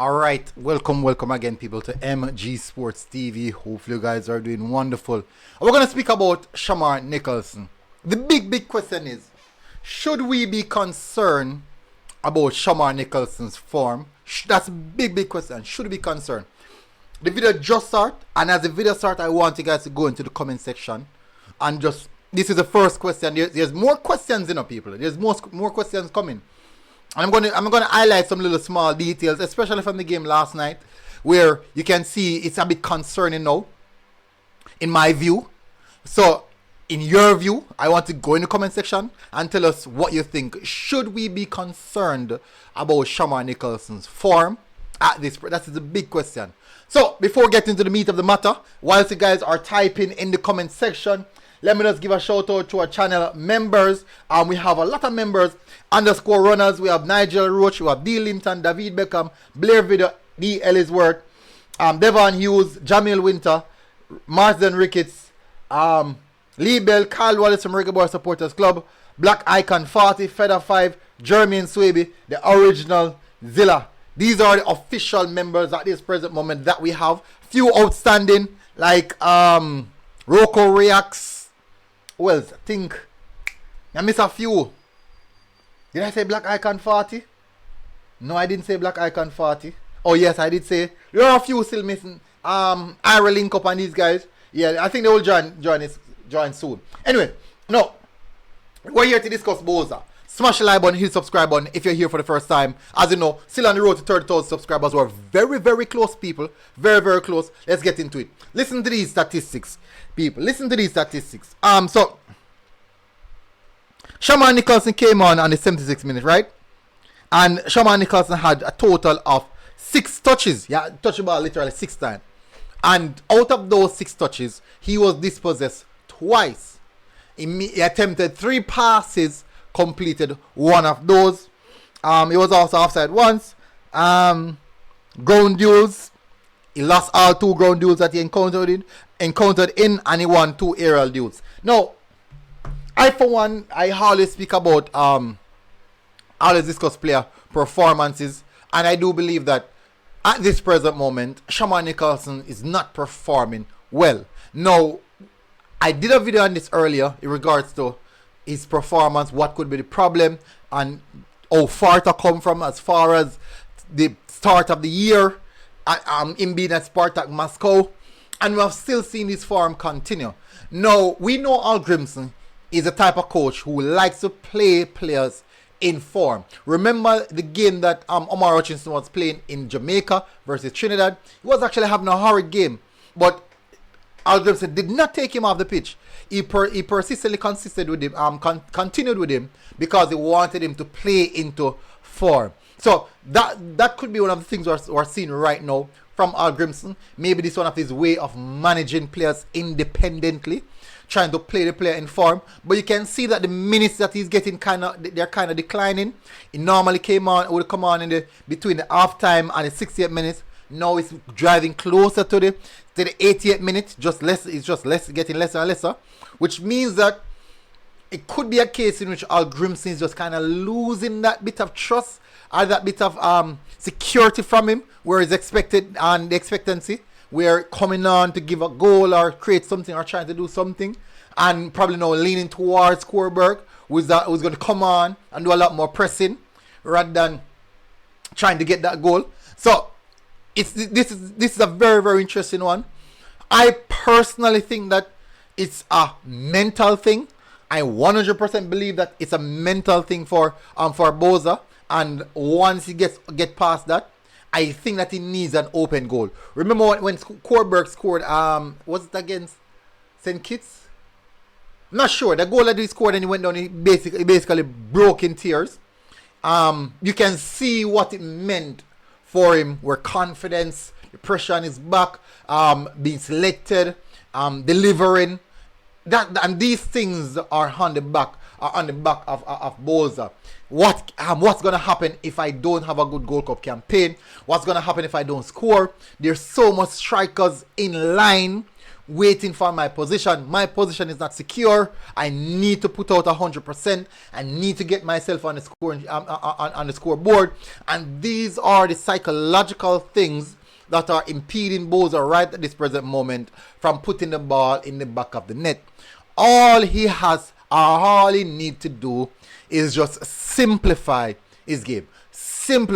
Alright, welcome again, people, to MG Sports TV. Hopefully, you guys are doing wonderful. And we're going to speak about Shamar Nicholson. The big question is, should we be concerned about Shamar Nicholson's form? That's a big question. Should we be concerned? The video just started, and as the video starts, I want you guys to go into the comment section and just, this is the first question. There's more questions, people. There's more questions coming. And I'm gonna highlight some little small details, especially from the game last night, where you can see it's a bit concerning now, in my view. So, in your view, I want to go in the comment section and tell us what you think. Should we be concerned about Shamar Nicholson's form at this? That is the big question. So, before getting to the meat of the matter, whilst you guys are typing in the comment section, let me just give a shout out to our channel members. We have a lot of members. Underscore runners. We have Nigel Roach. We have D. Linton, David Beckham, Blair Video, D. Ellisworth, Devon Hughes, Jamil Winter, Marsden Ricketts, Lee Bell, Kyle Wallace from Reggae Boyz Supporters Club, Black Icon 40, Feather 5, Jermaine Swaby, the original Zilla. These are the official members at this present moment that we have. Few outstanding, like Rocco Reacts. Well, I think I miss a few. Did I say Black Icon 40? No, I didn't say Black Icon 40. Oh yes, I did say there are a few still missing. Ira Link Up and these guys. Yeah, I think they will join soon. Anyway, no, we're here to discuss Boza. Smash the like button, hit the subscribe button if you're here for the first time. As you know, still on the road to 30,000 subscribers. We're very close, people. Very close. Let's get into it. Listen to these statistics, people. Listen to these statistics. So Shamar Nicholson came on the 76th minute, right? And Shamar Nicholson had a total of 6 touches. Yeah, touched the ball literally 6 times. And out of those 6 touches, he was dispossessed twice. He attempted 3 passes, completed 1 of those. He was also offside once. Ground duels, he lost all 2 ground duels that he encountered in, and he won 2 aerial duels. Now, I for one, I always speak about always discuss player performances, and I do believe that at this present moment, Shamar Nicholson is not performing well. Now, I did a video on this earlier in regards to his performance, what could be the problem, and how far to come from as far as the start of the year, him being at Spartak Moscow, and we have still seen his form continue. Now, we know Al Grimson is the type of coach who likes to play players in form. Remember the game that Omar Hutchinson was playing in Jamaica versus Trinidad? He was actually having a horrid game, but Al Grimson did not take him off the pitch. He persistently continued with him because he wanted him to play into form. So that could be one of the things we're seeing right now from Al Grimson. Maybe this is one of his way of managing players independently, trying to play the player in form. But you can see that the minutes that he's getting they're kind of declining. He normally would come on between the half time and the 68th minutes. Now it's driving closer to the 88th minute. It's just getting lesser and lesser, which means that it could be a case in which Al Grimson is just kind of losing that bit of trust or that bit of security from him, where he's expected and the expectancy, where coming on to give a goal or create something or trying to do something, and probably now leaning towards Korberg, who's going to come on and do a lot more pressing rather than trying to get that goal. So this is a very interesting one. I personally think that it's a mental thing. I 100% believe that it's a mental thing for Boza, and once he get past that, I think that he needs an open goal. Remember when Korberg scored, was it against St. Kitts? I'm not sure. The goal that he scored and he went down, he basically broke in tears. You can see what it meant for him, where confidence, the pressure on his back, being selected, delivering. And these things are on the back of Boza. What's gonna happen if I don't have a good Gold Cup campaign? What's gonna happen if I don't score? There's so much strikers in line waiting for my position. My position is not secure. I need to put out 100%. I need to get myself on the on the scoreboard. And these are the psychological things that are impeding Boza right at this present moment from putting the ball in the back of the net. All he need to do is just simplify his game.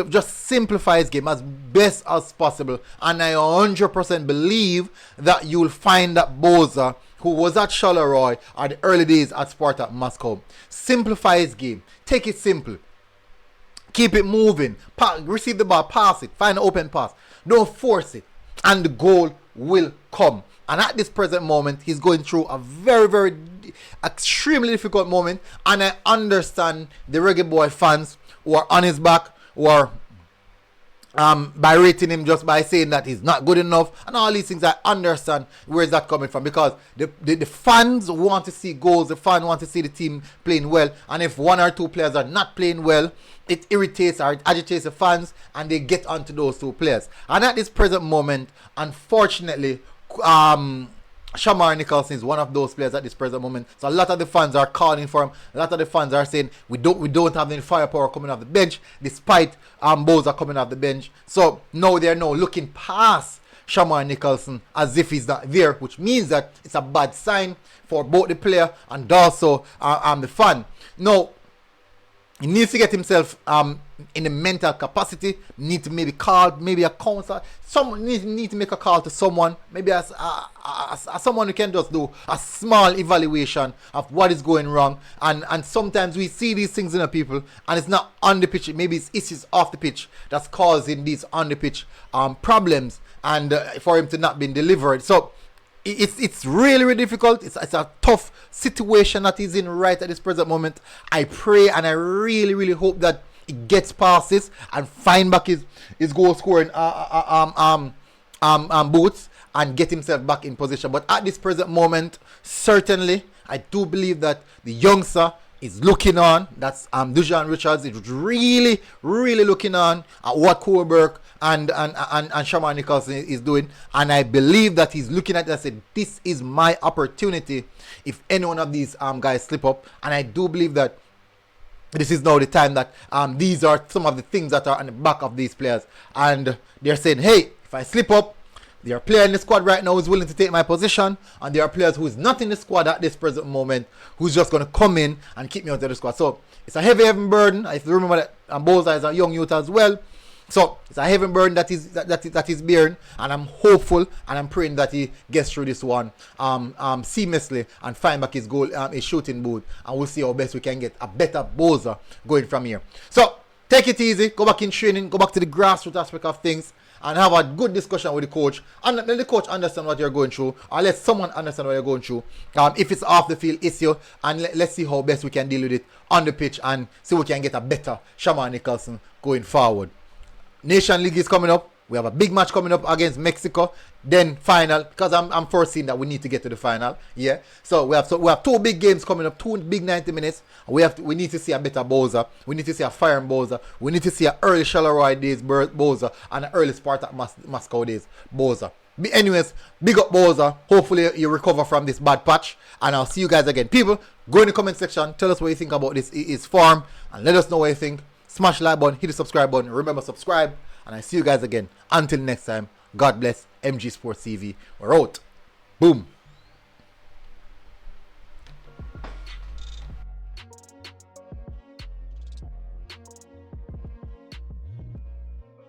Just simplify his game as best as possible. And I 100% believe that you'll find that Boza, who was at Charleroi at the early days at Spartak Moscow, simplify his game. Take it simple. Keep it moving. Receive the ball, pass it, find an open pass. Don't force it. And the goal will come. And at this present moment, he's going through a very, very extremely difficult moment. And I understand the Reggae Boy fans who are on his back, who are by rating him just by saying that he's not good enough. And all these things, I understand where is that coming from. Because the fans want to see goals. The fans want to see the team playing well. And if one or two players are not playing well, it irritates or it agitates the fans, and they get onto those two players. And at this present moment, unfortunately, Shamar Nicholson is one of those players at this present moment. So a lot of the fans are calling for him. A lot of the fans are saying we don't have any firepower coming off the bench, despite Boza coming off the bench. So now they're now looking past Shamar Nicholson as if he's not there, which means that it's a bad sign for both the player and also the fan. Now, he needs to get himself in a mental capacity. Need to maybe call, maybe a counselor. Someone need to make a call to someone. Maybe as someone who can just do a small evaluation of what is going wrong. And sometimes we see these things in the people, and it's not on the pitch. Maybe it's issues off the pitch that's causing these on the pitch problems, and for him to not be delivered. So it's really, really difficult. It's a tough situation that he's in right at this present moment. I pray and I really, really hope that he gets past this and find back his goal scoring boots and get himself back in position. But at this present moment, certainly, I do believe that the youngster is looking on. That's Dujan Richards is really, really looking on at what Coburg and Shamar Nicholson is doing, and I believe that he's looking at it and said, this is my opportunity if any one of these guys slip up. And I do believe that this is now the time that these are some of the things that are on the back of these players, and they're saying, hey, if I slip up, there are players in the squad right now who's willing to take my position, and there are players who is not in the squad at this present moment who's just going to come in and keep me out of the squad. So it's a heavy burden. If you remember that Boza is a young youth as well, so it's a heavy burden that is bearing, and I'm hopeful and I'm praying that he gets through this one seamlessly and find back his goal, his shooting boot, and we'll see how best we can get a better Boza going from here. So take it easy, go back in training, go back to the grassroots aspect of things, and have a good discussion with the coach, and let the coach understand what you're going through, or let someone understand what you're going through. If it's off the field issue, and let's see how best we can deal with it on the pitch, and see if we can get a better Shamar Nicholson going forward. Nation League is coming up. We have a big match coming up against Mexico. Then final, because I'm foreseeing that we need to get to the final. Yeah. So we have two big games coming up, two big 90 minutes. We need to see a better Boza. We need to see a firing Boza. We need to see an early Charleroi days Boza and an early Spartak Moscow days Boza. Anyways, big up Boza. Hopefully you recover from this bad patch, and I'll see you guys again. People, go in the comment section. Tell us what you think about this form, and let us know what you think. Smash the like button, hit the subscribe button. Remember, subscribe, and I see you guys again. Until next time, God bless. MG Sports TV. We're out. Boom.